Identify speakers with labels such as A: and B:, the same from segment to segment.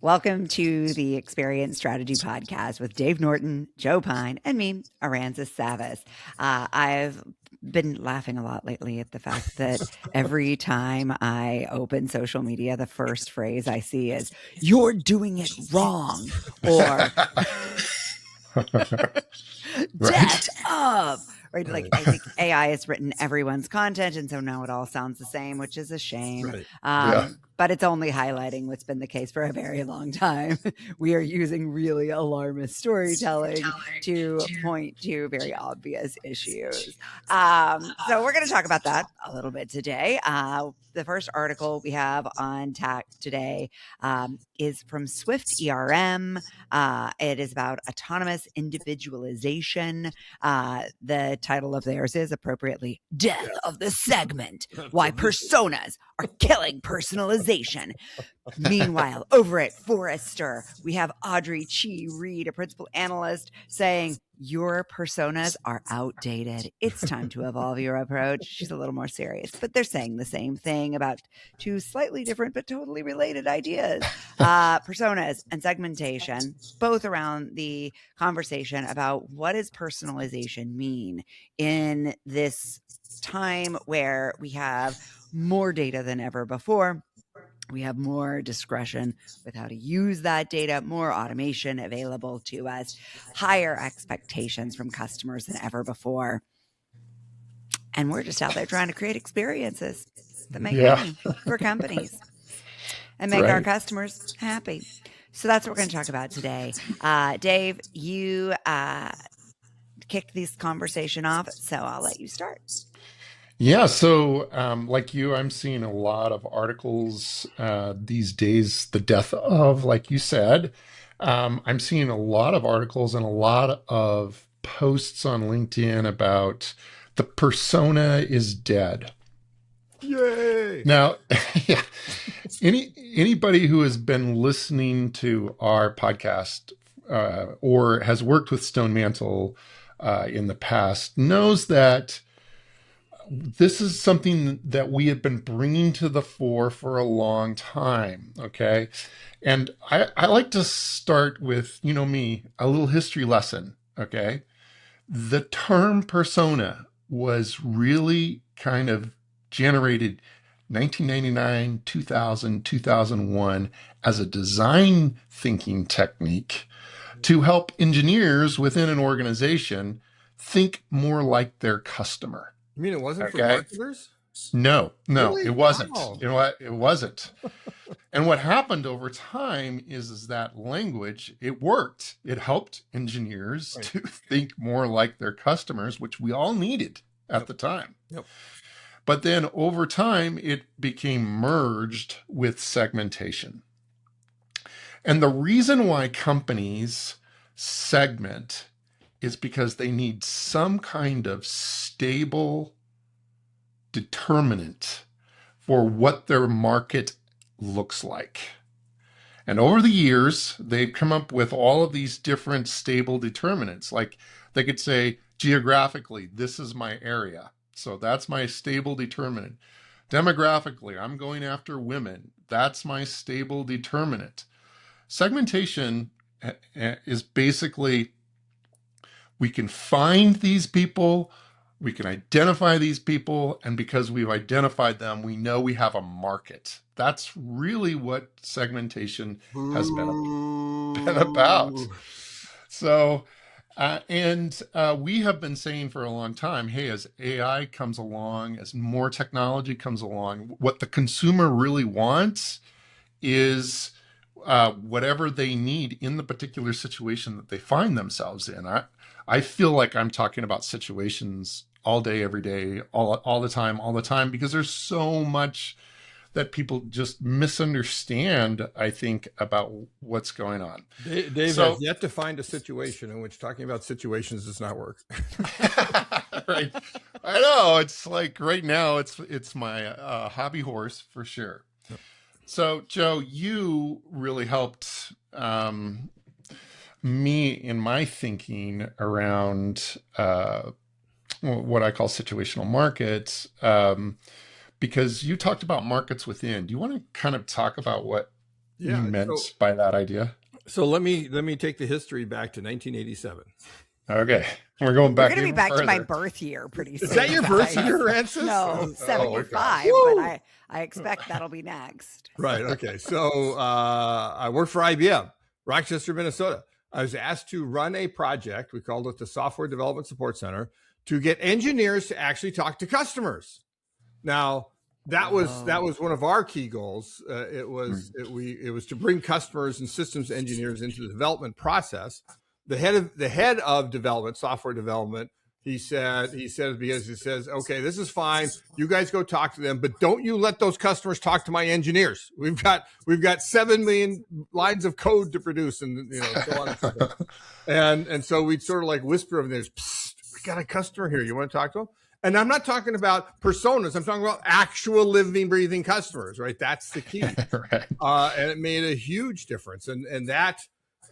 A: Welcome to the Experience Strategy Podcast with Dave Norton, Joe Pine, and me, Aranza Savas. I've been laughing a lot lately at the fact that every time I open social media, the first phrase I see is, "You're doing it wrong," or
B: Right.
A: "death of," right? Like, I think AI has written everyone's content, and so now it all sounds the same, which is a shame.
C: Right.
B: Yeah.
A: But it's only highlighting what's been the case for a very long time. We are using really alarmist storytelling to point to very obvious issues. So we're going to talk about that a little bit today. The first article we have on tech today is from Swift ERM. It is about autonomous individualization. The title of theirs is appropriately "Death of the Segment: Why Personas Are Killing Personalization." Meanwhile, over at Forrester, we have Audrey Chi Reed, a principal analyst, saying, "Your personas are outdated. It's time to evolve your approach." She's a little more serious, but they're saying the same thing about two slightly different but totally related ideas. Personas and segmentation, both around the conversation about what does personalization mean in this time where we have more data than ever before. We have more discretion with how to use that data, more automation available to us, higher expectations from customers than ever before. And we're just out there trying to create experiences that make money for companies and make our customers happy. So that's what we're going to talk about today. Dave, you kicked this conversation off, so I'll let you start.
B: Yeah. So, like you, I'm seeing a lot of articles these days, the death of, like you said. I'm seeing a lot of articles and a lot of posts on LinkedIn about the persona is dead.
C: Yay!
B: Now, yeah, anybody who has been listening to our podcast or has worked with Stone Mantle in the past knows that this is something that we have been bringing to the fore for a long time. Okay. And I like to start with, you know me, a little history lesson. Okay. The term persona was really kind of generated 1999, 2000, 2001 as a design thinking technique to help engineers within an organization think more like their customer.
C: You mean it wasn't for
B: Okay.
C: marketers?
B: No,
C: Really?
B: it wasn't.
C: Wow.
B: You know what? It wasn't. And what happened over time is that language, it worked. It helped engineers
C: Right.
B: to think more like their customers, which we all needed at the time.
C: Yep.
B: But then over time, it became merged with segmentation. And the reason why companies segment is because they need some kind of stable determinant for what their market looks like. And over the years, they've come up with all of these different stable determinants. Like they could say, geographically, this is my area. So that's my stable determinant. Demographically, I'm going after women. That's my stable determinant. Segmentation is basically, we can find these people, we can identify these people, and because we've identified them, we know we have a market. That's really what segmentation has been about. So, we have been saying for a long time, hey, as AI comes along, as more technology comes along, what the consumer really wants is whatever they need in the particular situation that they find themselves in. I feel like I'm talking about situations all day, every day, all the time, because there's so much that people just misunderstand, I think, about what's going on.
C: Dave has yet to find a situation in which talking about situations does not work.
B: Right. I know. It's like right now, it's my hobby horse for sure. So, Joe, you really helped me in my thinking around what I call situational markets, because you talked about markets within. Do you want to kind of talk about what
C: Yeah.
B: meant by that idea?
C: So let me take the history back to 1987.
B: Okay, we're going back.
A: We're going to be
B: even
A: back to my
B: further.
A: birth year pretty soon.
C: Is that your birth
A: guys.
C: year, Rancis?
A: No, 75,
C: Woo!
A: but I expect that'll be next.
C: Right. Okay. So I worked for IBM, Rochester, Minnesota. I was asked to run a project. We called it the Software Development Support Center to get engineers to actually talk to customers. Now, that was one of our key goals. It was to bring customers and systems engineers into the development process. The head of development, software development, he says, okay, this is fine. You guys go talk to them, but don't you let those customers talk to my engineers. We've got 7 million lines of code to produce, and so on and so forth. And so we'd sort of like whisper over there, we got a customer here. You want to talk to them? And I'm not talking about personas. I'm talking about actual living, breathing customers, right? That's the key.
B: Right.
C: And it made a huge difference. And that,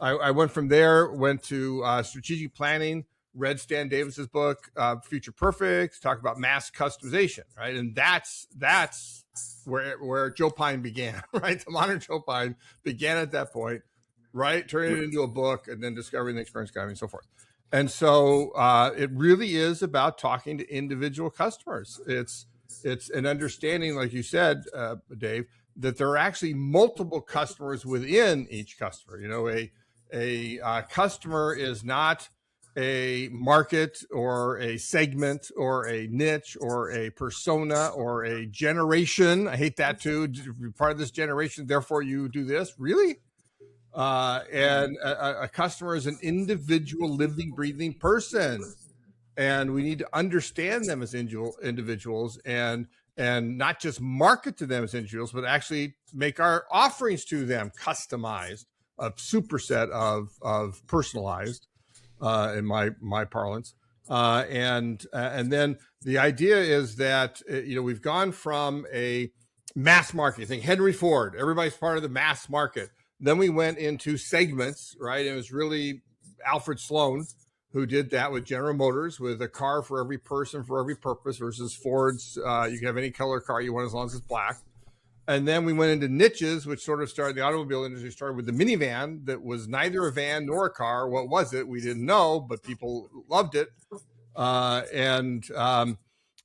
C: I went from there, went to strategic planning, read Stan Davis's book, Future Perfect, talk about mass customization, right? And that's where Joe Pine began, right? The modern Joe Pine began at that point, right? Turning it into a book and then discovering the experience economy and so forth. And so it really is about talking to individual customers. It's an understanding, like you said, Dave, that there are actually multiple customers within each customer. A customer is not a market or a segment or a niche or a persona or a generation. I hate that too. You're part of this generation, therefore you do this. Really? And a customer is an individual, living, breathing person, and we need to understand them as individuals and not just market to them as individuals, but actually make our offerings to them customized, a superset of personalized, in my parlance. And then the idea is that we've gone from a mass market. Think Henry Ford. Everybody's part of the mass market. Then we went into segments, right? It was really Alfred Sloan who did that with General Motors, with a car for every person, for every purpose, versus Ford's, you can have any color car you want as long as it's black. And then we went into niches, which sort of started, the automobile industry started with the minivan that was neither a van nor a car. What was it? We didn't know, but people loved it. And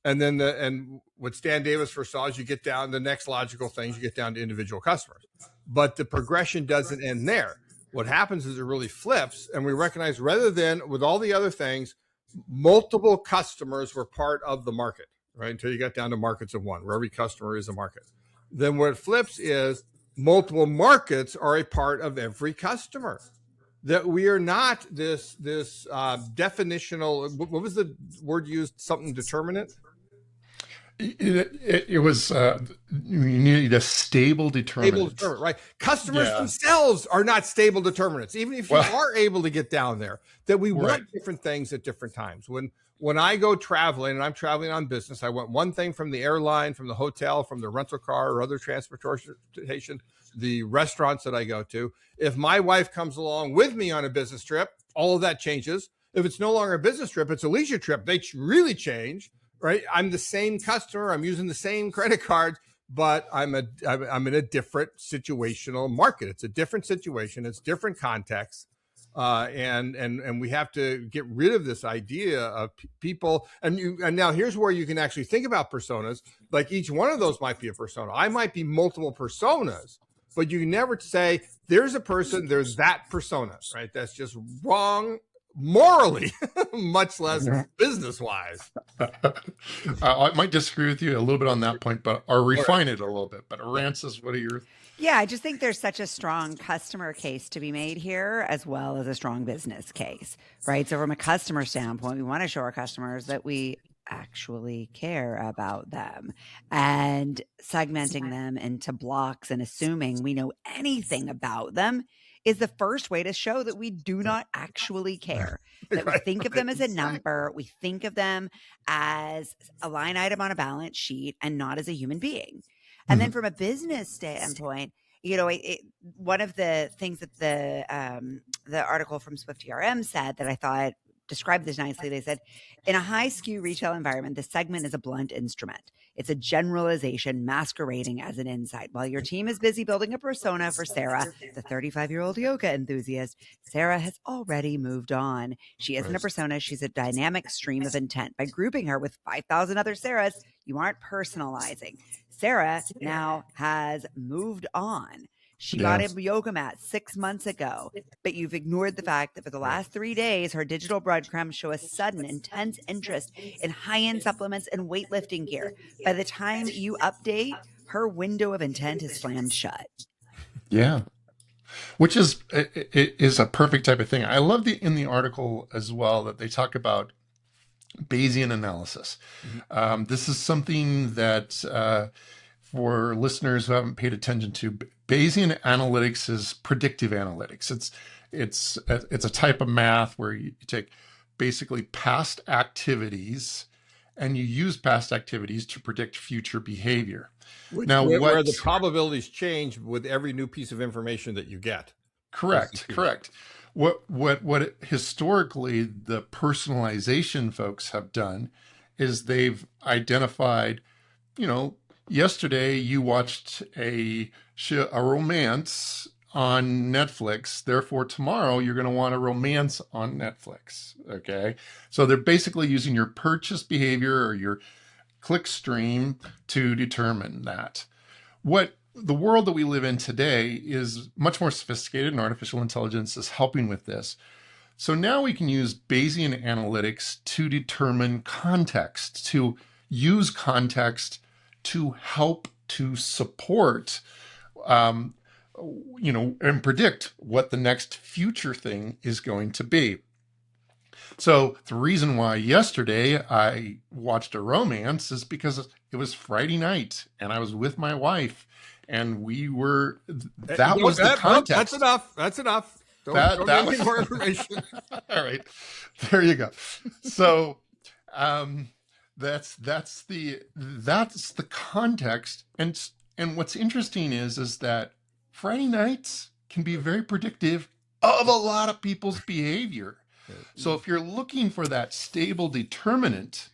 C: then what Stan Davis foresaw is you get down the next logical things, you get down to individual customers. But the progression doesn't end there. What happens is it really flips, and we recognize rather than with all the other things, multiple customers were part of the market, right? Until you got down to markets of one, where every customer is a market. Then what flips is multiple markets are a part of every customer. That we are not this definitional. What was the word used? Something determinate.
B: It was you need a stable determinant.
C: Stable determinant, right? Customers themselves are not stable determinants, even if you are able to get down there. That we want different things at different times. When I go traveling, and I'm traveling on business, I want one thing from the airline, from the hotel, from the rental car or other transportation, the restaurants that I go to. If my wife comes along with me on a business trip, all of that changes. If it's no longer a business trip, it's a leisure trip. They really change, right? I'm the same customer. I'm using the same credit cards, but I'm in a different situational market. It's a different situation. It's different context. And we have to get rid of this idea of people. And now here's where you can actually think about personas. Like each one of those might be a persona. I might be multiple personas, but you never say there's a person, there's that persona, right? That's just wrong morally, much less business-wise.
B: I might disagree with you a little bit on that point, or refine it a little bit. But Rancis, what are your...
A: Yeah, I just think there's such a strong customer case to be made here, as well as a strong business case, right? So from a customer standpoint, we want to show our customers that we actually care about them, and segmenting them into blocks and assuming we know anything about them is the first way to show that we do not actually care, that we think of them as a number, we think of them as a line item on a balance sheet and not as a human being. And then from a business standpoint, one of the things that the article from SwiftDRM said that I thought described this nicely. They said, in a high SKU retail environment, this segment is a blunt instrument. It's a generalization masquerading as an insight. While your team is busy building a persona for Sarah, the 35-year-old yoga enthusiast, Sarah has already moved on. She isn't a persona. She's a dynamic stream of intent. By grouping her with 5,000 other Sarahs, you aren't personalizing. Sarah now has moved on. She got a yoga mat 6 months ago, but you've ignored the fact that for the last 3 days, her digital breadcrumbs show a sudden, intense interest in high-end supplements and weightlifting gear. By the time you update, her window of intent is slammed shut.
B: Yeah. Which is a perfect type of thing. I love in the article as well that they talk about Bayesian analysis. This is something that for listeners who haven't paid attention to, Bayesian analytics is predictive analytics. It's a type of math where you take basically past activities and you use past activities to predict future behavior.
C: Where the probabilities change with every new piece of information that you get.
B: Correct. What historically the personalization folks have done is they've identified, yesterday you watched a romance on Netflix, therefore tomorrow you're going to want a romance on Netflix. Okay. So they're basically using your purchase behavior or your click stream to determine that. What the world that we live in today is much more sophisticated, and artificial intelligence is helping with this. So now we can use Bayesian analytics to determine context, to use context to help to support, and predict what the next future thing is going to be. So the reason why yesterday I watched a romance is because it was Friday night and I was with my wife and that was the context.
C: That's enough. Don't give me more information.
B: All right, there you go. So that's the context. And what's interesting is that Friday nights can be very predictive of a lot of people's behavior. So if you're looking for that stable determinant,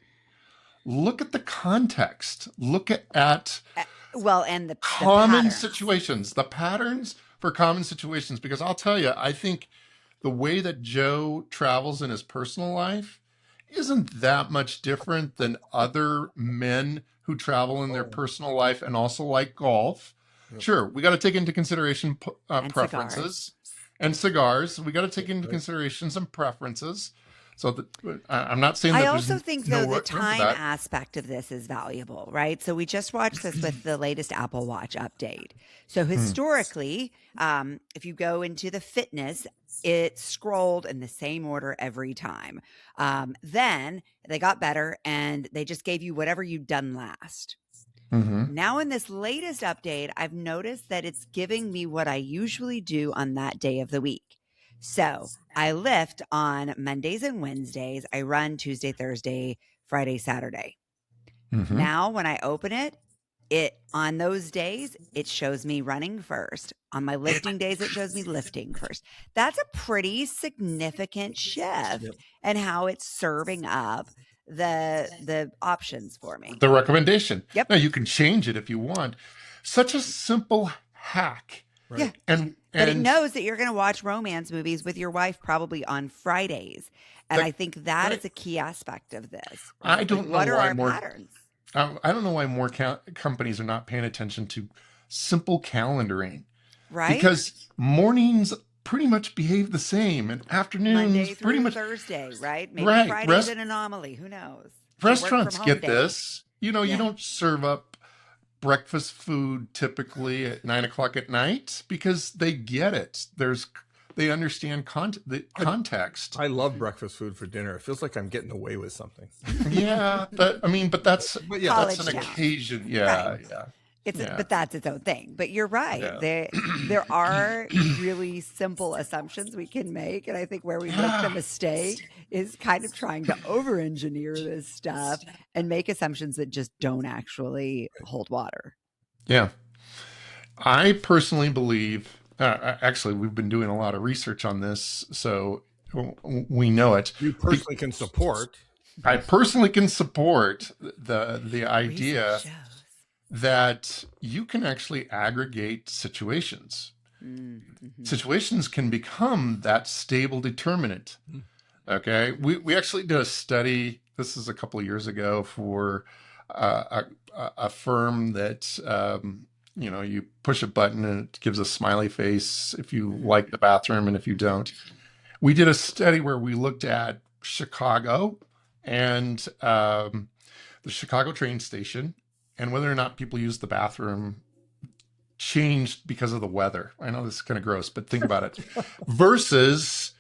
B: look at the context. Look at
A: and the
B: common situations, the patterns for common situations. Because I'll tell you, I think the way that Joe travels in his personal life isn't that much different than other men who travel in their personal life and also like golf. Yep. Sure, we got to take into consideration preferences. And cigars, we got to take into consideration some preferences. So I'm not saying that.
A: I also think, though, the time aspect of this is valuable, right? So we just watched this with the latest Apple Watch update. So historically, if you go into the fitness, it scrolled in the same order every time. Then they got better and they just gave you whatever you'd done last. Now in this latest update, I've noticed that it's giving me what I usually do on that day of the week. So I lift on Mondays and Wednesdays. I run Tuesday, Thursday, Friday, Saturday. Now when I open it on those days, it shows me running first. On my lifting days, it shows me lifting first. That's a pretty significant shift in how it's serving up the options for me.
B: The recommendation.
A: Yep.
B: Now you can change it if you want. Such a simple hack.
A: Right. Yeah. But it knows that you're going to watch romance movies with your wife probably on Fridays. And I think that is a key aspect of this. Right?
B: I don't know
A: what are
B: why
A: our
B: more
A: patterns?
B: I don't know why more companies are not paying attention to simple calendaring.
A: Right.
B: Because mornings pretty much behave the same, and afternoons
A: Monday through
B: pretty much
A: Thursday, right? Maybe
B: right.
A: Friday's an anomaly. Who knows?
B: Restaurants get this. You
A: Yeah.
B: don't serve up breakfast food typically at 9:00 at night because they get it. They understand the context.
C: I love breakfast food for dinner. It feels like I'm getting away with something.
B: Yeah, but that's
A: College
B: an
A: town.
B: occasion. Yeah,
A: Right.
B: yeah.
A: But that's its own thing. But you're right.
B: Yeah.
A: There are really simple assumptions we can make. And I think where we make the mistake is kind of trying to over-engineer this stuff and make assumptions that just don't actually hold water.
B: Yeah. I personally believe, actually, we've been doing a lot of research on this. So we know it.
C: You personally can support.
B: I personally can support the idea
A: Research shows.
B: that you can actually aggregate situations. Situations can become that stable determinant. Okay, we actually did a study. This is a couple of years ago for a firm that you push a button and it gives a smiley face if you like the bathroom and if you don't. We did a study where we looked at Chicago and the Chicago train station and whether or not people use the bathroom changed because of the weather. I know this is kind of gross, but think about it. Versus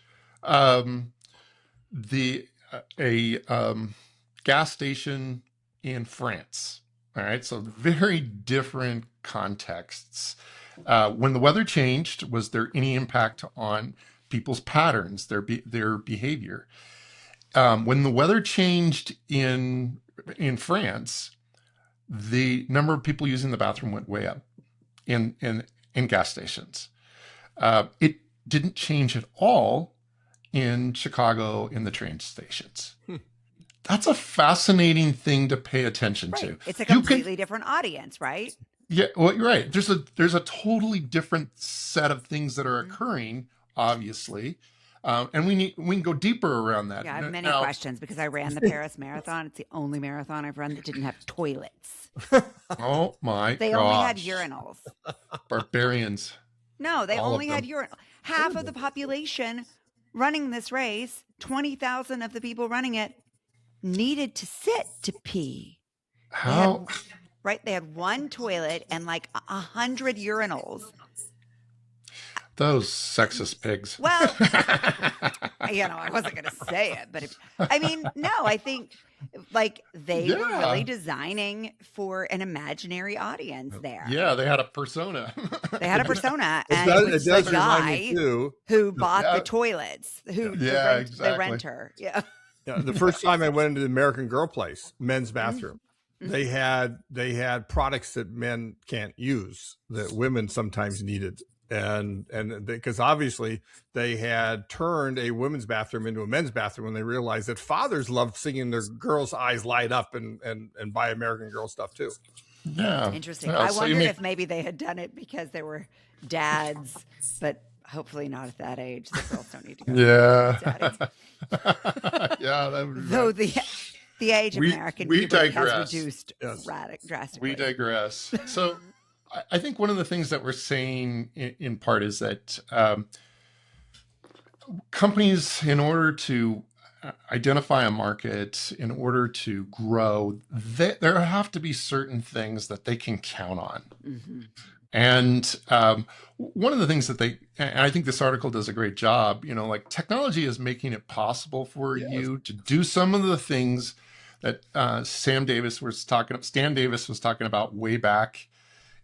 B: the gas station in France. All right, so very different contexts. When the weather changed, was there any impact on people's patterns, their behavior? When the weather changed in France, the number of people using the bathroom went way up in gas stations. It didn't change at all in Chicago in the train stations. That's a fascinating thing to pay attention to.
A: It's a completely different audience, right?
B: Yeah, well, you're right. There's a totally different set of things that are occurring, obviously. And we can go deeper around that.
A: Yeah, I have many questions because I ran the Paris Marathon. It's the only marathon I've run that didn't have toilets.
B: Oh my
A: They only had urinals.
B: Barbarians.
A: No, they
B: All
A: only
B: of
A: had
B: them.
A: urinals. Half of the population running this race, 20,000 of the people running it, needed to sit to pee.
B: How?
A: They had one toilet and like 100 urinals.
B: Those sexist pigs.
A: Well, I wasn't going to say it, but I think like they were really designing for an imaginary audience there.
B: Yeah, they had a persona.
A: They had a persona, and
C: It
A: it was
C: does
A: the
C: remind
A: guy
C: me too.
A: who bought the toilets, the
B: exactly.
A: renter. Yeah.
C: Yeah, the first time I went into the American Girl place, men's bathroom, they had products that men can't use that women sometimes needed. And because obviously they had turned a women's bathroom into a men's bathroom when they realized that fathers loved seeing their girls' eyes light up and buy American Girl stuff too.
B: Yeah.
A: Interesting.
B: Yeah,
A: I
B: so
A: wondered if maybe they had done it because they were dads, but hopefully not at that age. The girls don't need to go.
B: Yeah. That would be
A: Though
B: right.
A: the age of American
B: we
A: puberty has
B: digress.
A: reduced
C: Yes.
A: drastically.
B: We digress. So I think one of the things that we're saying in part is that companies, in order to identify a market, in order to grow, there have to be certain things that they can count on. And one of the things that and I think this article does a great job, like technology is making it possible for you to do some of the things that Stan Davis was talking about way back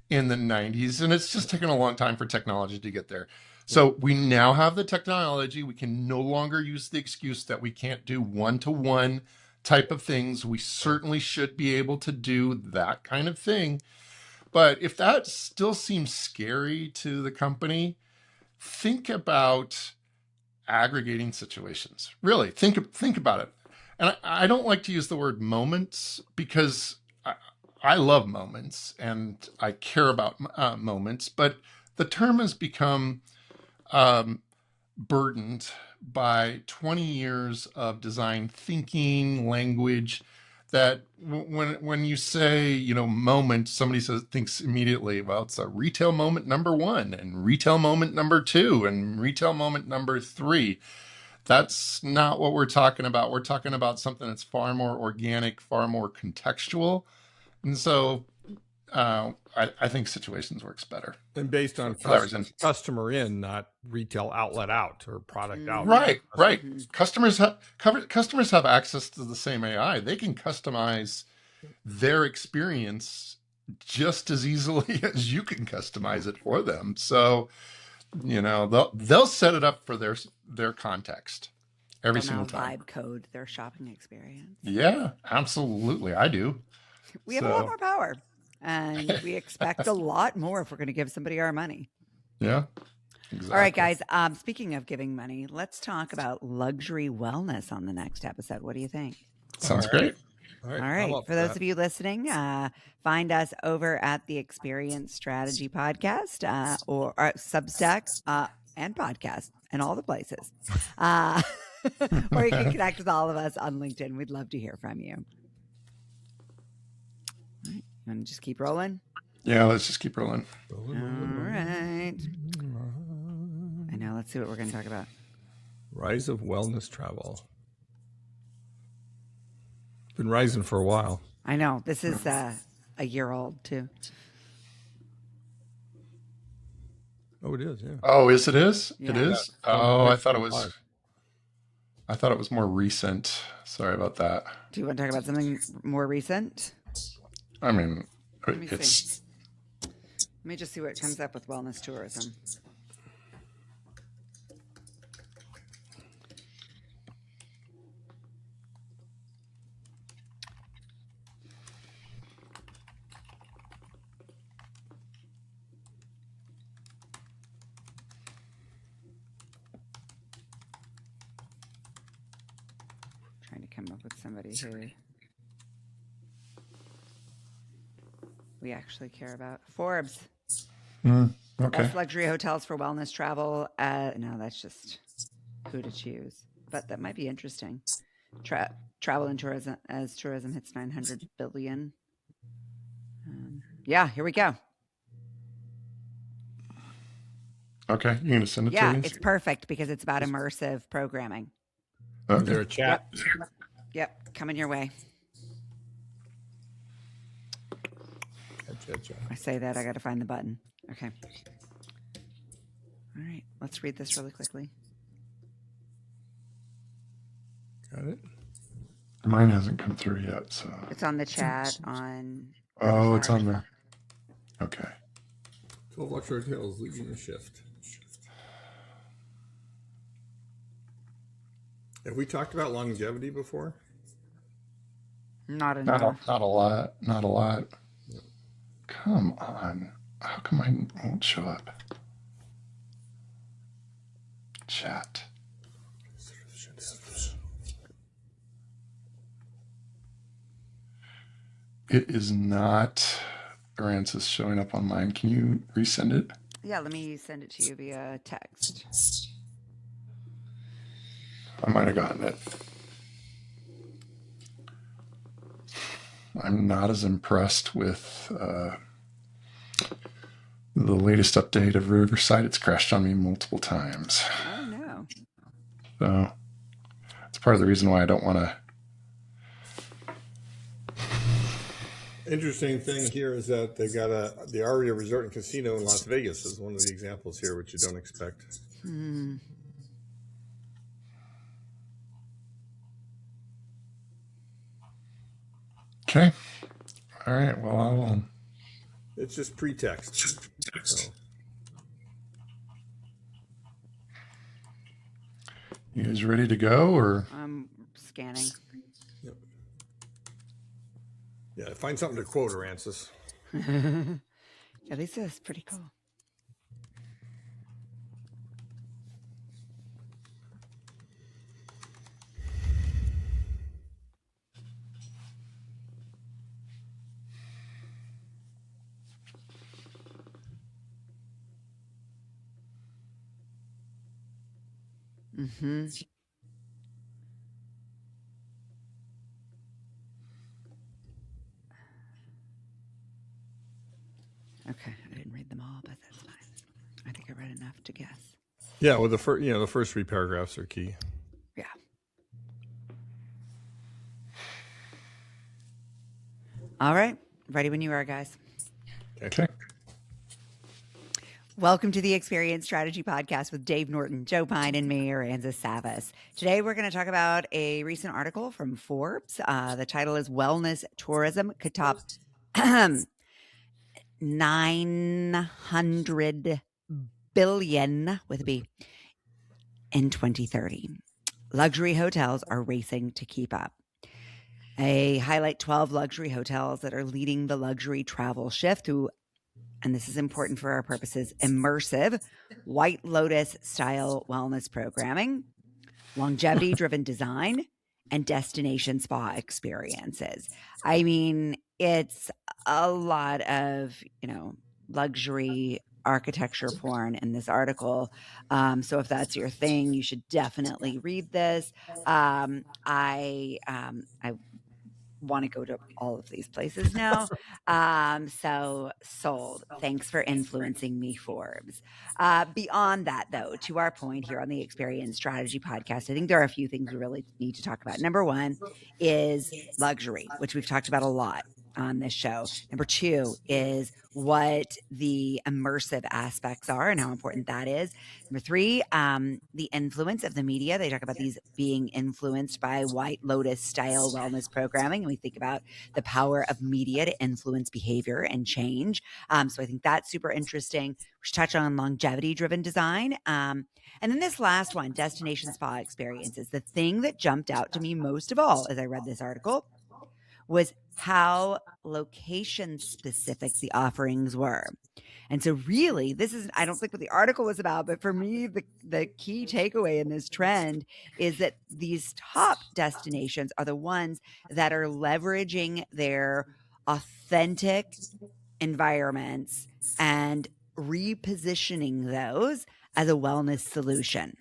B: in the 90s. And it's just taken a long time for technology to get there. So we now have the technology. We can no longer use the excuse that we can't do one-to-one type of things. We certainly should be able to do that kind of thing. But if that still seems scary to the company, think about aggregating situations. Really, think about it. And I don't like to use the word moments because I love moments and I care about moments, but the term has become burdened by 20 years of design thinking, language, that when you say, moment, somebody thinks immediately, well, it's a retail moment number 1 and retail moment number 2 and retail moment number 3. That's not what we're talking about. We're talking about something that's far more organic, far more contextual. And so I think situations works better.
C: And based on customer in, not retail outlet out or product out.
B: Right. Customers have access to the same AI. They can customize their experience just as easily as you can customize it for them. So, they'll set it up for their context every single time.
A: Vibe code their shopping experience.
B: Yeah, absolutely. I do.
A: We have a lot more power, and we expect a lot more if we're going to give somebody our money.
B: Yeah. Exactly.
A: All right, guys. Speaking of giving money, let's talk about luxury wellness on the next episode. What do you think?
B: Sounds
C: All right.
B: great.
C: All right.
A: All
C: I'm
A: right.
C: up
A: For those
C: that.
A: of you listening, find us over at the Experience Strategy Podcast or Substack and podcast and all the places. Or you can connect with all of us on LinkedIn. We'd love to hear from you. All right. You want to just keep rolling?
B: Yeah, let's just keep rolling.
A: All right. I know. Let's see what we're going to talk about.
C: Rise of wellness travel. Been rising for a while.
A: I know. This is a year old, too.
C: Oh, it is. Yeah.
B: Oh, it is?
A: Yeah.
B: It is?
C: Yeah.
B: Oh, I thought it was.
C: 25.
B: I thought it was more recent. Sorry about that.
A: Do you want to talk about something more recent?
B: I mean,
A: me
B: it's
A: Let me just see what comes up with wellness tourism. Trying to come up with somebody who we actually care about. Forbes.
B: okay.
A: Best luxury hotels for wellness travel. No, that's just who to choose. But that might be interesting. Travel and tourism as tourism hits 900 billion. Yeah, here we go.
B: Okay, you're gonna send it
A: Yeah,
B: to me?
A: it's perfect because it's about immersive programming.
C: Is
B: Okay.
C: there a chat?
A: Yep, coming your way.
C: Chat.
A: I say that, I got to find the button. Okay. All right, let's read this really quickly.
C: Got it.
B: Mine hasn't come through yet, so.
A: It's on the chat on.
B: Oh, it's on there. Okay.
C: 12 luxury hotels leading the shift. Have we talked about longevity before?
A: Not
B: Not
A: enough.
B: a lot. Not a lot. Come on. How come mine won't show up? Chat. It is not Aransas showing up on mine. Can you resend it?
A: Yeah, let me send it to you via text.
B: I might have gotten it. I'm not as impressed with the latest update of Riverside. It's crashed on me multiple times.
A: Oh, no.
B: So it's part of the reason why I don't want to.
C: Interesting thing here is that they got the Aria Resort and Casino in Las Vegas is one of the examples here, which you don't expect.
B: Okay. All right. Well, I will.
C: It's just pretext. So,
B: You guys ready to go, or?
A: I'm scanning.
C: yeah, find something to quote, Aransas.
A: Yeah, this is pretty cool. Mm-hmm. Okay, I didn't read them all, but that's fine. I think I read enough to guess.
C: Yeah, well, the first three paragraphs are key.
A: Yeah. All right, ready when you are, guys.
B: Okay.
A: Welcome to the Experience Strategy Podcast with Dave Norton, Joe Pine, and me, Aransas Savas. Today, we're going to talk about a recent article from Forbes. The title is Wellness Tourism Could Top 900 billion with a B in 2030. Luxury hotels are racing to keep up. They highlight 12 luxury hotels that are leading the luxury travel shift through and this is important for our purposes, immersive White Lotus style wellness programming, longevity driven design, and destination spa experiences. I mean, it's a lot of, luxury architecture porn in this article. So if that's your thing, you should definitely read this. I want to go to all of these places now. So sold. Thanks for influencing me, Forbes. Beyond that, though, to our point here on the Experience Strategy podcast, I think there are a few things we really need to talk about. Number one is luxury, which we've talked about a lot on this show. Number two is what the immersive aspects are and how important that is. Number three, the influence of the media. They talk about these being influenced by White Lotus style wellness programming. And we think about the power of media to influence behavior and change. So I think that's super interesting. We should touch on longevity driven design. And then this last one, destination spa experiences. The thing that jumped out to me most of all as I read this article was how location specific the offerings were. And so really, this is, I don't think what the article was about, but for me, the key takeaway in this trend is that these top destinations are the ones that are leveraging their authentic environments and repositioning those as a wellness solution.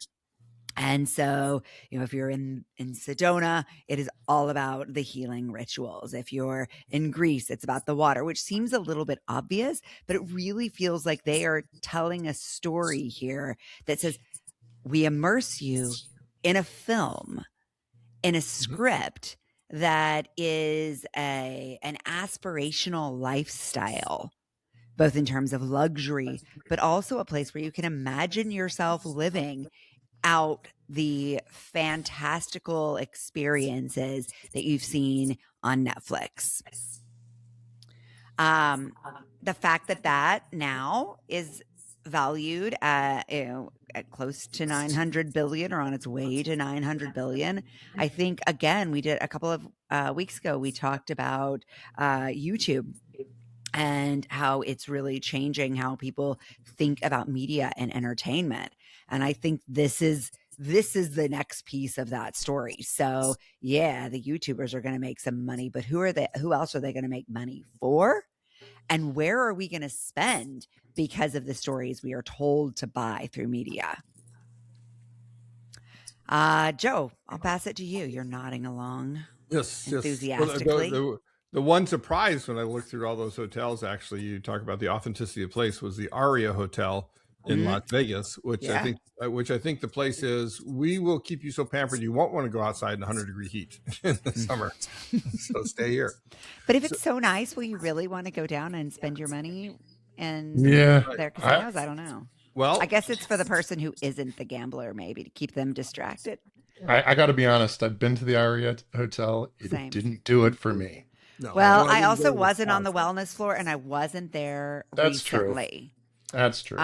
A: And so, if you're in Sedona, it is all about the healing rituals. If you're in Greece, it's about the water, which seems a little bit obvious, but it really feels like they are telling a story here that says, we immerse you in a film, in a script that is an aspirational lifestyle, both in terms of luxury, but also a place where you can imagine yourself living out the fantastical experiences that you've seen on Netflix. The fact that now is valued at close to 900 billion or on its way to 900 billion. I think, again, we did a couple of weeks ago, we talked about YouTube and how it's really changing how people think about media and entertainment. And I think this is the next piece of that story. So yeah, the YouTubers are going to make some money, but who else are they going to make money for? And where are we going to spend because of the stories we are told to buy through media? Joe, I'll pass it to you. You're nodding along.
C: Yes,
A: enthusiastically.
C: Well, the one surprise when I looked through all those hotels, actually, you talk about the authenticity of place, was the Aria Hotel in Las Vegas, which I think the place is, we will keep you so pampered you won't want to go outside in 100-degree heat in the summer. So stay here.
A: But if it's so nice, will you really want to go down and spend your money in their casinos? I don't know.
C: Well,
A: I guess it's for the person who isn't the gambler, maybe, to keep them distracted.
B: I got to be honest. I've been to the Aria Hotel. It didn't do it for me.
C: No,
A: well, I also wasn't on the wellness floor, and I wasn't there recently.
B: That's true.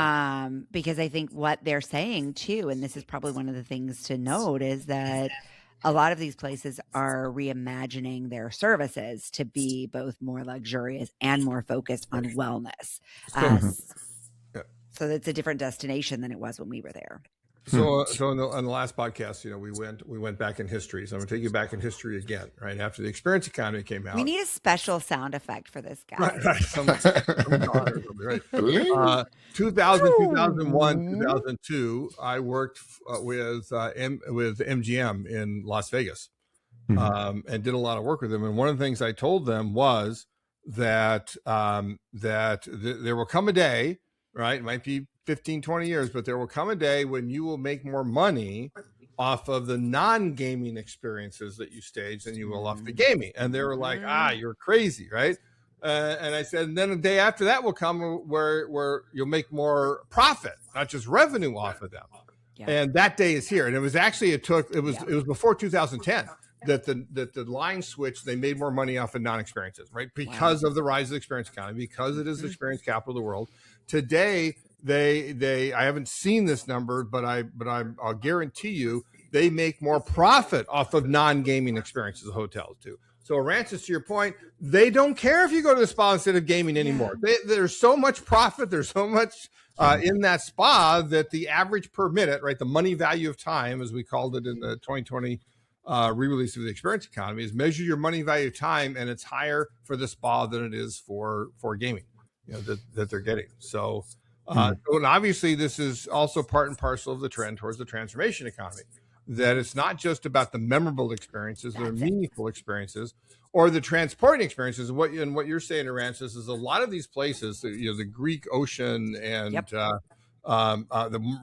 A: Because I think what they're saying too, and this is probably one of the things to note, is that a lot of these places are reimagining their services to be both more luxurious and more focused on wellness. So it's a different destination than it was when we were there.
C: So on the last podcast, we went back in history. So I'm going to take you back in history again, right after the experience economy came out.
A: We need a special sound effect for this guy.
C: Right. 2000, 2001, 2002, I worked with MGM in Las Vegas, and did a lot of work with them. And one of the things I told them was that there will come a day, right? It might be 15, 20 years, but there will come a day when you will make more money off of the non-gaming experiences that you stage than you will off the gaming. And they were like, you're crazy, right? And I said, and then the day after that will come where you'll make more profit, not just revenue off of them. Yeah. And that day is here. And it was actually, it was before 2010 that the line switched. They made more money off of non-experiences, right? Because of the rise of the experience economy, because it is the experience capital of the world. Today, I haven't seen this number, but I'll guarantee you they make more profit off of non-gaming experiences. Hotels do. So Aransas, to your point, they don't care if you go to the spa instead of gaming anymore. There's so much profit. There's so much in that spa that the average per minute, right, the money value of time, as we called it in the 2020 re-release of the experience economy, is measure your money value of time, and it's higher for the spa than it is for gaming, that they're getting. So, and obviously this is also part and parcel of the trend towards the transformation economy, that it's not just about the memorable experiences, the meaningful experiences, or the transporting experiences. What you're saying, Aransas, is a lot of these places, the Greek Ocean and the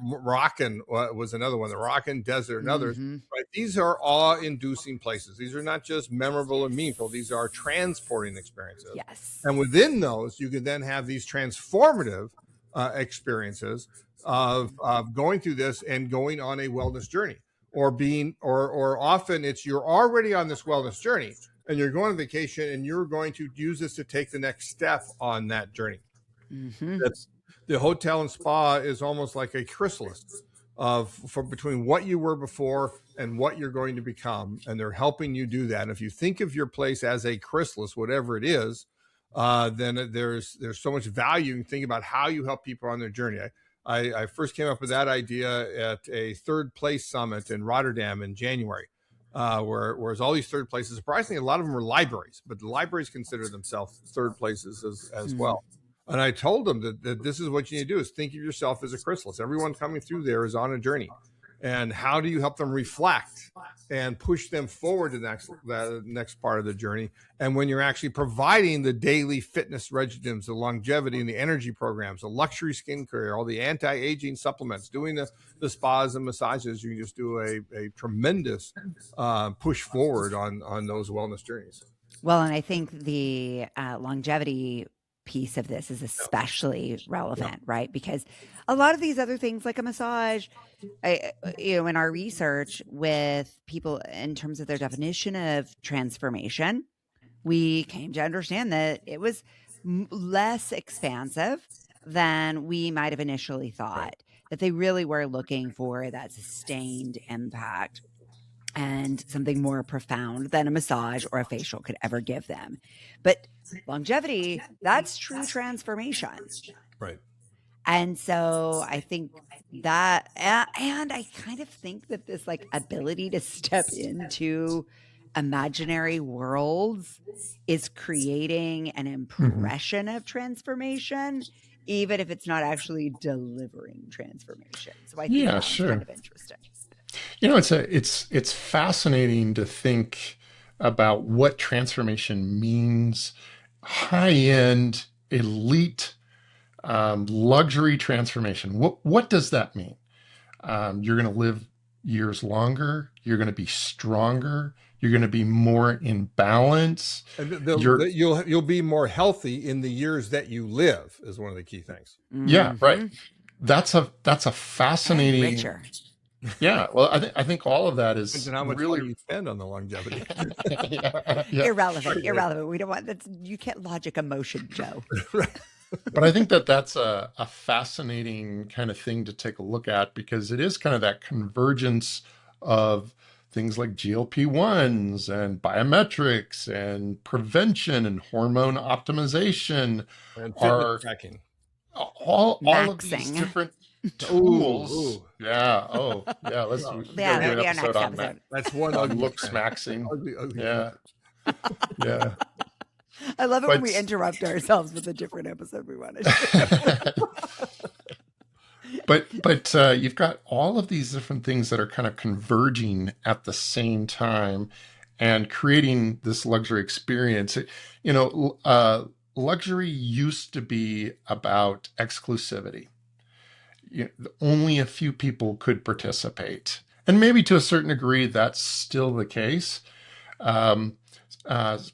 C: Moroccan was another one, the Moroccan Desert and others. Right? These are awe-inducing places. These are not just memorable and meaningful. These are transporting experiences.
A: Yes.
C: And within those, you can then have these transformative experiences of going through this and going on a wellness journey. Or often it's you're already on this wellness journey and you're going on vacation and you're going to use this to take the next step on that journey. The hotel and spa is almost like a chrysalis between what you were before and what you're going to become, and they're helping you do that. And if you think of your place as a chrysalis, whatever it is, then there's so much value in thinking about how you help people on their journey. I first came up with that idea at a third place summit in Rotterdam in January, whereas all these third places, surprisingly, a lot of them were libraries, but the libraries consider themselves third places as well. And I told them that this is what you need to do, is think of yourself as a chrysalis. Everyone coming through there is on a journey. And how do you help them reflect and push them forward to the next part of the journey? And when you're actually providing the daily fitness regimens, the longevity and the energy programs, the luxury skincare, all the anti-aging supplements, doing the spas and massages, you just do a tremendous push forward on those wellness journeys.
A: Well, and I think the longevity piece of this is especially relevant, right? Because a lot of these other things like a massage, in our research with people in terms of their definition of transformation, we came to understand that it was less expansive than we might have initially thought, that they really were looking for that sustained impact and something more profound than a massage or a facial could ever give them. But longevity, that's true transformation.
C: Right.
A: And so I think that, and I kind of think that this ability to step into imaginary worlds is creating an impression of transformation, even if it's not actually delivering transformation. So I think that's kind of interesting.
B: It's fascinating to think about what transformation means. High-end, elite, luxury transformation. What does that mean? You're going to live years longer. You're going to be stronger. You're going to be more in balance.
C: And you'll be more healthy in the years that you live is one of the key things.
B: Yeah, right. That's a fascinating.
A: And richer.
B: Yeah, well, I think all of that is
C: how much
B: really
C: money you spend on the longevity.
A: Irrelevant. We don't want that's. You can't logic emotion, Joe.
B: But I think that's a fascinating kind of thing to take a look at, because it is kind of that convergence of things like GLP-1s and biometrics and prevention and hormone optimization
C: and fitness tracking.
B: All of these different tools. Ooh. Yeah. Oh, yeah. Let's do an episode on that.
C: That's one
B: looks maxing. Ugly. Yeah. Yeah.
A: I love it when we interrupt ourselves with a different episode we want to do.
B: But you've got all of these different things that are kind of converging at the same time and creating this luxury experience. Luxury used to be about exclusivity. Only a few people could participate. And maybe to a certain degree, that's still the case.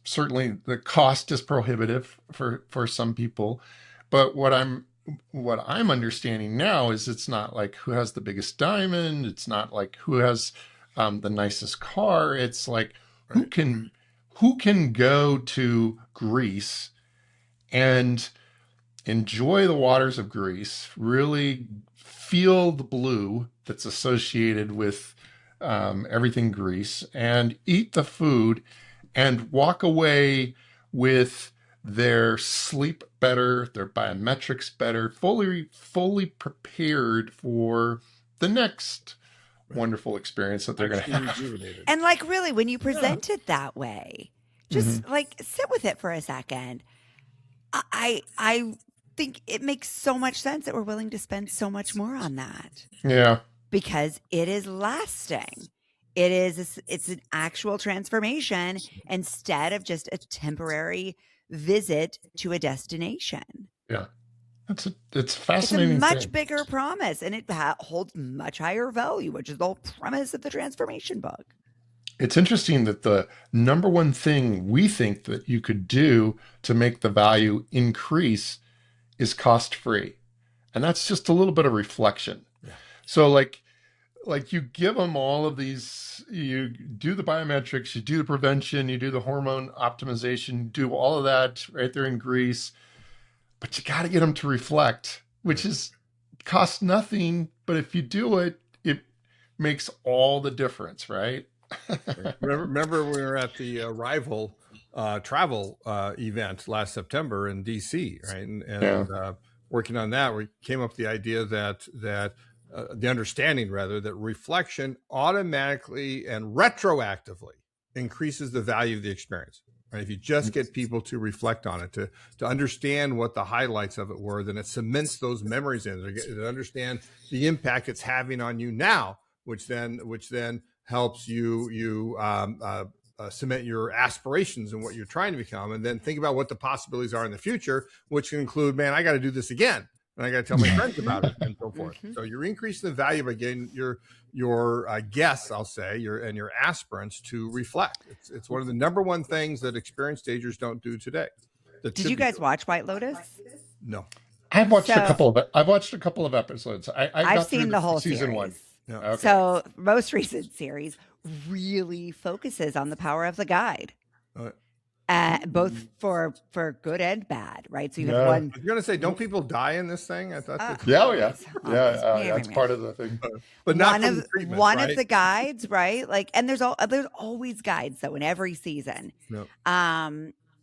B: Certainly the cost is prohibitive for some people. But what I'm understanding now is it's not like who has the biggest diamond. It's not like who has the nicest car. It's like who can go to Greece and enjoy the waters of Greece, really feel the blue that's associated with everything Greece, and eat the food and walk away with their sleep better, their biometrics better, fully prepared for the next wonderful experience that they're going to
C: Actually
B: have.
C: rejuvenated.
A: And like really, when you present it that way, just
B: Mm-hmm.
A: like sit with it for a second. I think it makes so much sense that we're willing to spend so much more on that
B: Yeah.
A: because it is lasting. It's an actual transformation instead of just a temporary visit to a destination.
B: Yeah. It's a
A: It's a
B: fascinating
A: much
B: thing.
A: bigger promise and it holds much higher value, which is the whole premise of the transformation book.
B: It's interesting that the number one thing we think that you could do to make the value increase is cost free. And that's just a little bit of reflection.
C: Yeah.
B: So like you give them all of these, you do the biometrics, you do the prevention, you do the hormone optimization, do all of that right there in Greece, but you got to get them to reflect, which is cost nothing. But if you do it, it makes all the difference, right?
C: Remember we were at the Rival travel event last September in DC, right? And working on that, we came up with the idea that the understanding rather that reflection automatically and retroactively increases the value of the experience. Right? If you just get people to reflect on it, to understand what the highlights of it were, then it cements those memories in. To understand the impact it's having on you now, which then helps you cement your aspirations and what you're trying to become, and then think about what the possibilities are in the future, which can include, man, I got to do this again, and I got to tell my friends about it, and so forth. So you're increasing the value by getting your guests, I'll say, your aspirants to reflect. It's one of the number one things that experienced stagers don't do today.
A: Did you guys watch White Lotus?
C: No.
B: I've watched a couple of episodes.
A: I've seen the whole
B: season
A: series.
B: one.
C: No.
B: Okay.
A: So most recent series really focuses on the power of the guide, both for good and bad, right? So you have one.
C: I was going to say, don't people die in this thing? I thought that.
B: That's part of the thing.
C: But not
A: one of the guides, right? Like, and there's always guides though in every season.
C: No.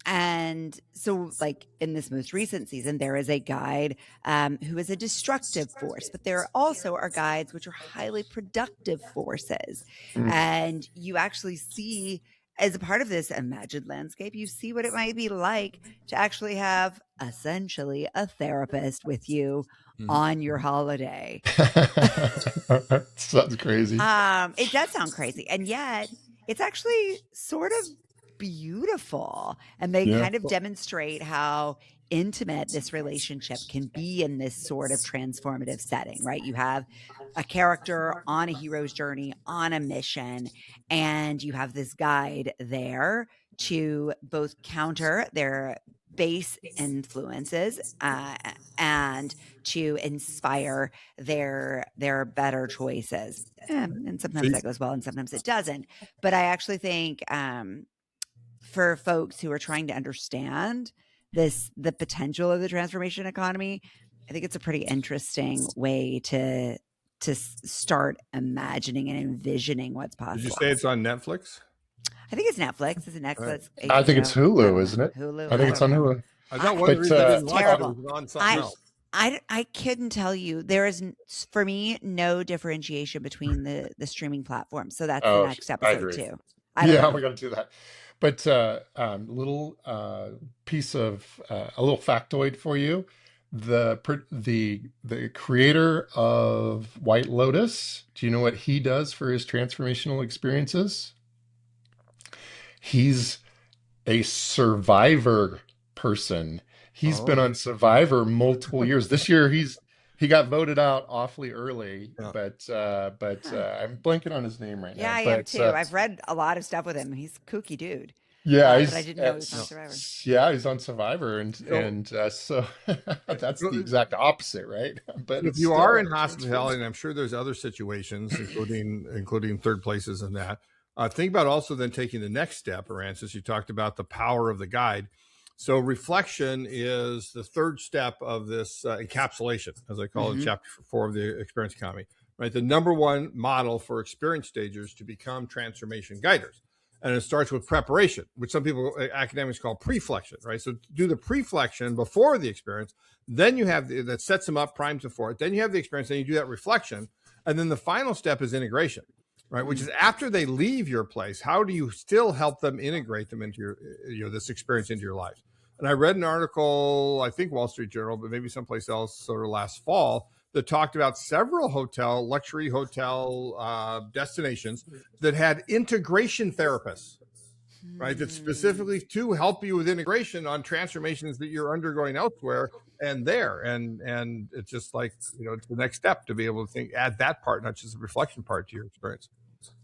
A: And so like in this most recent season, there is a guide who is a destructive force, but there also are guides which are highly productive forces. And you actually see, as a part of this imagined landscape, you see what it might be like to actually have essentially a therapist with you on your holiday.
B: Sounds crazy.
A: It does sound crazy. And yet it's actually sort of beautiful. And they kind of demonstrate how intimate this relationship can be in this sort of transformative setting, right? You have a character on a hero's journey, on a mission, and you have this guide there to both counter their base influences and to inspire their better choices. And sometimes that goes well and sometimes it doesn't. But I actually think for folks who are trying to understand the potential of the transformation economy, I think it's a pretty interesting way to start imagining and envisioning what's possible.
C: Did you say it's on Netflix?
A: I think it's Netflix. Is it Netflix?
B: Right. I think it's Hulu, isn't it?
A: Hulu.
B: I think it's on Hulu.
C: I thought one of the reasons I didn't watch it was on something else.
A: I couldn't tell you. There is, for me, no differentiation between the streaming platforms. So that's the next episode too.
B: Yeah, we got to do that. But little piece of a little factoid for you: the creator of White Lotus. Do you know what he does for his transformational experiences? He's a Survivor person. He's been on Survivor multiple years. This year he got voted out awfully early, but I'm blanking on his name right now.
A: Yeah, I am too. I've read a lot of stuff with him. He's a kooky dude.
B: Yeah,
A: but I didn't know he was on Survivor.
B: Yeah, he's on Survivor, and so that's the exact opposite, right? But
C: if you are in hospitality, and I'm sure there's other situations, including third places and that, think about also then taking the next step, Aransas. You talked about the power of the guide. So reflection is the third step of this encapsulation, as I call it, chapter 4 of the experience economy, right? The number one model for experienced stagers to become transformation guiders. And it starts with preparation, which some people, academics call preflection, right? So do the preflection before the experience. Then you have that sets them up, primes them for it. Then you have the experience. Then you do that reflection. And then the final step is integration, right? Which is after they leave your place, how do you still help them integrate them into your, this experience into your life? And I read an article, I think Wall Street Journal, but maybe someplace else, sort of last fall, that talked about several luxury hotel destinations that had integration therapists, right? That specifically to help you with integration on transformations that you're undergoing elsewhere and there. And it's just like, it's the next step to be able to add that part, not just the reflection part to your experience.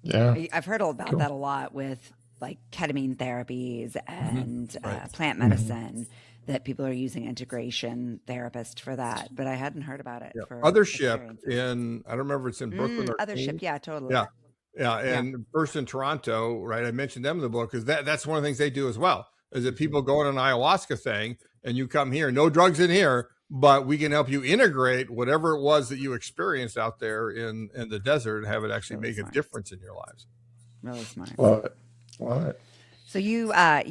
B: Yeah.
A: I've heard about that a lot with like ketamine therapies and plant medicine, that people are using integration therapist for that, but I hadn't heard about it. For
C: Othership in, I don't remember if it's in Brooklyn or
A: Othership. Yeah, totally.
C: Yeah. And first in Toronto, right? I mentioned them in the book because that's one of the things they do as well, is that people go on an ayahuasca thing and you come here, no drugs in here, but we can help you integrate whatever it was that you experienced out there in the desert and have it actually make a difference in your lives.
A: Really smart.
B: Love it. Love it.
A: So you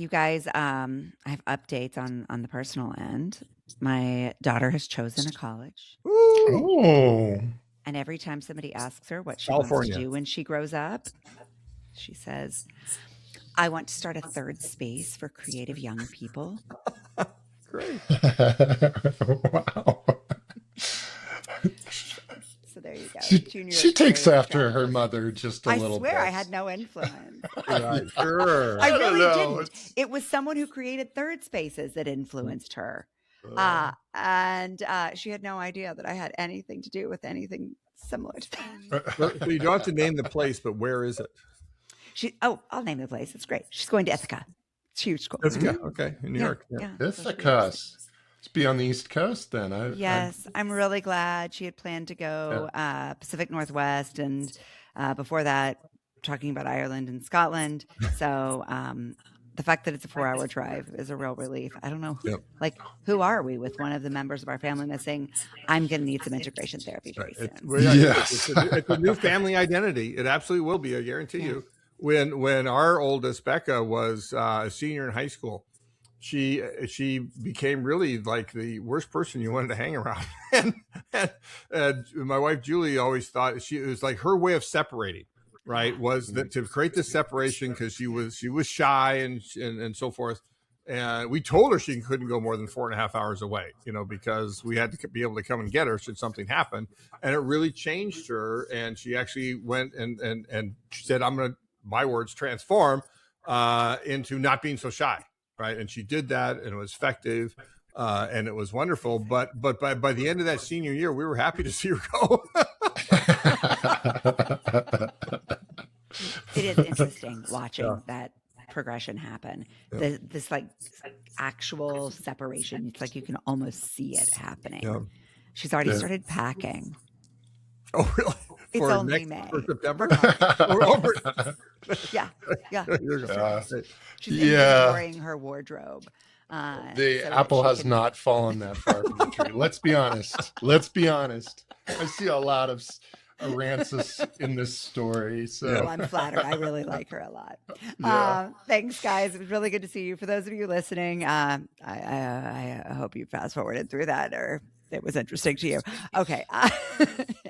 A: guys, I have updates on the personal end. My daughter has chosen a college.
B: Oh.
A: And every time somebody asks her what she wants to do when she grows up, she says, I want to start a third space for creative young people.
C: Great.
B: Wow.
A: So there you go.
B: She takes after her mother just a little bit.
A: I swear I had no influence.
C: Sure.
A: I really didn't. It was someone who created third spaces that influenced her. And she had no idea that I had anything to do with anything similar to that.
C: So you don't have to name the place, but where is it?
A: I'll name the place. It's great. She's going to Ithaca. It's huge school.
C: Ithaca, okay, in New York.
A: Yeah.
B: Ithaca. Let's be on the East Coast then.
A: I'm really glad. She had planned to go Pacific Northwest, and before that, talking about Ireland and Scotland. So the fact that it's a 4-hour drive is a real relief. I don't know, who are we with one of the members of our family missing? I'm going to need some integration therapy very soon.
C: It's a new family identity. It absolutely will be. I guarantee you. When our oldest Becca was a senior in high school, she became really like the worst person you wanted to hang around. and my wife Julie always thought it was like her way of separating. Right, was that to create this separation because she was shy and so forth, and we told her she couldn't go more than 4.5 hours away, because we had to be able to come and get her should something happen, and it really changed her, and she actually went and she said, "I'm going to, my words, transform into not being so shy," right, and she did that, and it was effective. And it was wonderful, but by the end of that senior year, we were happy to see her go.
A: It is interesting watching that progression happen. This like actual separation. It's like you can almost see it happening. Yeah. She's already started packing.
C: Oh, really?
A: It's only May.
C: For September?
A: Yeah. She's inventorying her wardrobe.
B: The apple has not fallen that far from the tree. Let's be honest. I see a lot of Aransas in this story. So
A: well, I'm flattered. I really like her a lot. Thanks, guys. It was really good to see you. For those of you listening, I hope you fast forwarded through that, or it was interesting to you. Okay.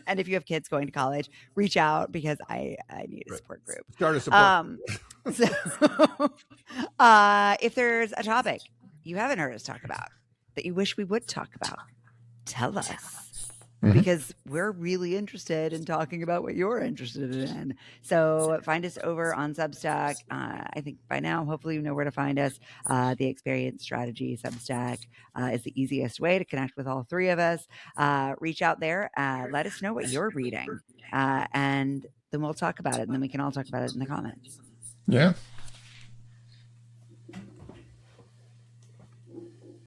A: And if you have kids going to college, reach out because I need a support group.
C: Start a support group.
A: So if there's a topic you haven't heard us talk about that you wish we would talk about, tell us. Because we're really interested in talking about what you're interested in. So find us over on Substack. I think by now, hopefully you know where to find us. The Experience Strategy Substack is the easiest way to connect with all three of us. Reach out there. Let us know what you're reading. And then we'll talk about it. And then we can all talk about it in the comments.
B: Yeah.